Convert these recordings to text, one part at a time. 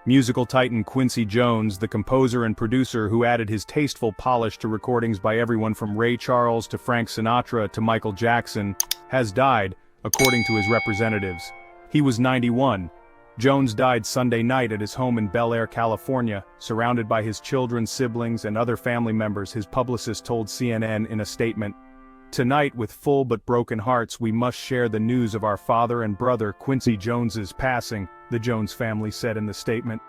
Musical titan Quincy Jones, the composer and producer who added his tasteful polish to recordings by everyone from Ray Charles to Frank Sinatra to Michael Jackson, has died, according to his representatives. He was 91. Jones died Sunday night at his home in Bel Air, California, surrounded by his children, siblings, and other family members, his publicist told CNN in a statement. "Tonight, with full but broken hearts, we must share the news of our father and brother Quincy Jones's passing," the Jones family said in the statement.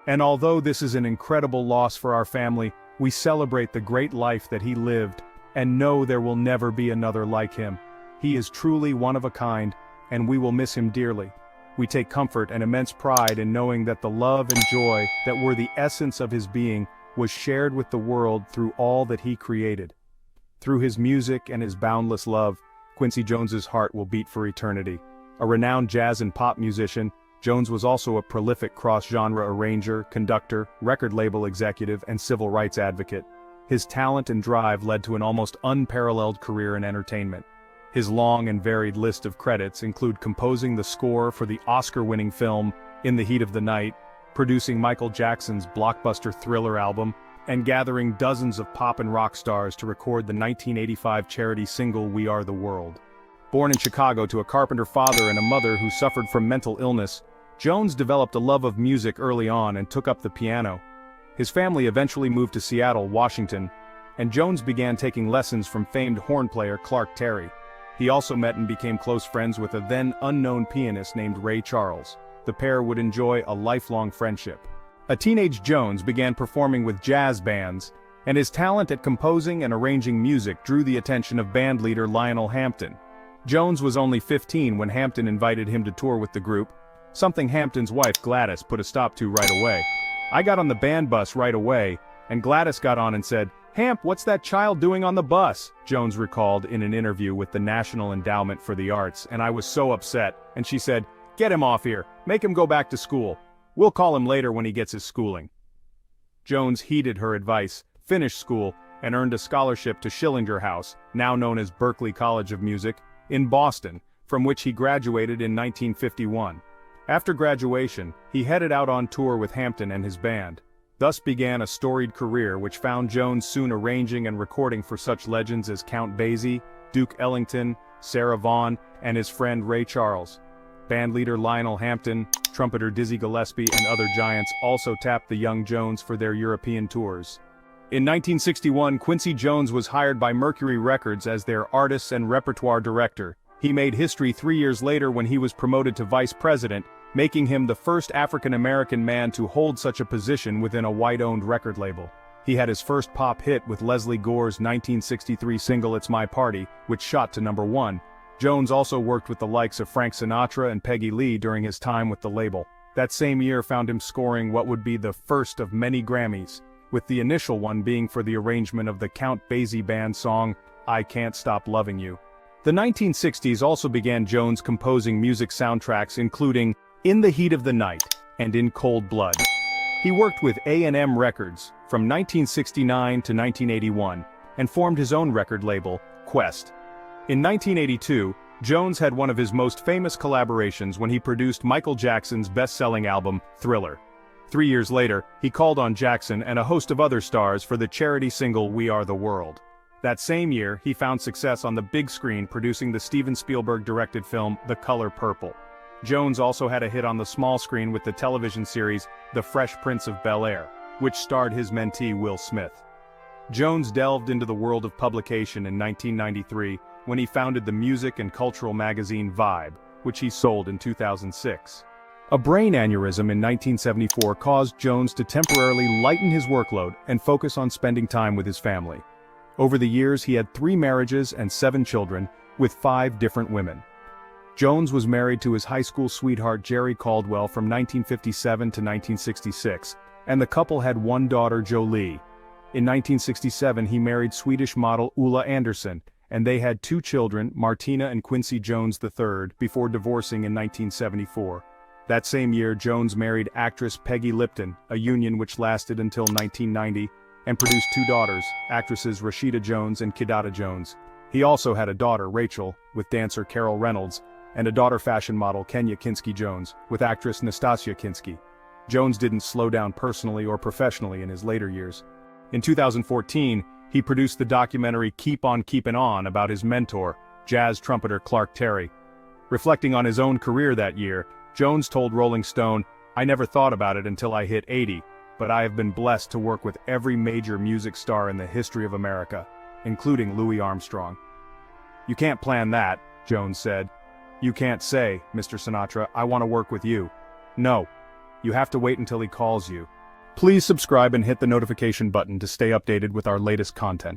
"And although this is an incredible loss for our family, we celebrate the great life that he lived, and know there will never be another like him. He is truly one of a kind, and we will miss him dearly. We take comfort and immense pride in knowing that the love and joy that were the essence of his being was shared with the world through all that he created. Through his music and his boundless love, Quincy Jones's heart will beat for eternity." A renowned jazz and pop musician, Jones was also a prolific cross-genre arranger, conductor, record label executive, and civil rights advocate. His talent and drive led to an almost unparalleled career in entertainment. His long and varied list of credits include composing the score for the Oscar-winning film In the Heat of the Night, producing Michael Jackson's blockbuster Thriller album, and gathering dozens of pop and rock stars to record the 1985 charity single We Are the World. Born in Chicago to a carpenter father and a mother who suffered from mental illness, Jones developed a love of music early on and took up the piano. His family eventually moved to Seattle, Washington, and Jones began taking lessons from famed horn player Clark Terry. He also met and became close friends with a then-unknown pianist named Ray Charles. The pair would enjoy a lifelong friendship. A teenage Jones began performing with jazz bands, and his talent at composing and arranging music drew the attention of bandleader Lionel Hampton. Jones was only 15 when Hampton invited him to tour with the group, something Hampton's wife Gladys put a stop to right away. "I got on the band bus right away, and Gladys got on and said, 'Hamp, what's that child doing on the bus?'" Jones recalled in an interview with the National Endowment for the Arts, "and I was so upset, and she said, 'Get him off here, make him go back to school. We'll call him later when he gets his schooling.'" Jones heeded her advice, finished school, and earned a scholarship to Schillinger House, now known as Berklee College of Music, in Boston, from which he graduated in 1951. After graduation, he headed out on tour with Hampton and his band. Thus began a storied career which found Jones soon arranging and recording for such legends as Count Basie, Duke Ellington, Sarah Vaughan, and his friend Ray Charles. Bandleader Lionel Hampton, trumpeter Dizzy Gillespie, and other giants also tapped the young Jones for their European tours. In 1961, Quincy Jones was hired by Mercury Records as their artists and repertoire director. He made history 3 years later when he was promoted to vice president, making him the first African-American man to hold such a position within a white-owned record label. He had his first pop hit with Leslie Gore's 1963 single It's My Party, which shot to #1. Jones also worked with the likes of Frank Sinatra and Peggy Lee during his time with the label. That same year found him scoring what would be the first of many Grammys, with the initial one being for the arrangement of the Count Basie Band song, I Can't Stop Loving You. The 1960s also began Jones composing music soundtracks including In the Heat of the Night and In Cold Blood. He worked with A&M Records from 1969 to 1981 and formed his own record label, Quest. In 1982, Jones had one of his most famous collaborations when he produced Michael Jackson's best-selling album, Thriller. 3 years later, he called on Jackson and a host of other stars for the charity single We Are the World. That same year, he found success on the big screen producing the Steven Spielberg-directed film The Color Purple. Jones also had a hit on the small screen with the television series The Fresh Prince of Bel-Air, which starred his mentee Will Smith. Jones delved into the world of publication in 1993 when he founded the music and cultural magazine Vibe, which he sold in 2006. A brain aneurysm in 1974 caused Jones to temporarily lighten his workload and focus on spending time with his family. Over the years he had 3 marriages and 7 children, with 5 different women. Jones was married to his high school sweetheart Jerry Caldwell from 1957 to 1966, and the couple had 1 daughter Jolie. In 1967 he married Swedish model Ulla Andersson, and they had 2 children, Martina and Quincy Jones III, before divorcing in 1974. That same year Jones married actress Peggy Lipton, a union which lasted until 1990, and produced 2 daughters, actresses Rashida Jones and Kidada Jones. He also had a daughter, Rachel, with dancer Carol Reynolds, and a daughter fashion model Kenya Kinsky Jones, with actress Nastasia Kinsky. Jones didn't slow down personally or professionally in his later years. In 2014, he produced the documentary Keep On Keepin' On about his mentor, jazz trumpeter Clark Terry. Reflecting on his own career that year, Jones told Rolling Stone, "I never thought about it until I hit 80, but I have been blessed to work with every major music star in the history of America, including Louis Armstrong." "You can't plan that," Jones said. "You can't say, Mr. Sinatra, I want to work with you. No. You have to wait until he calls you." Please subscribe and hit the notification button to stay updated with our latest content.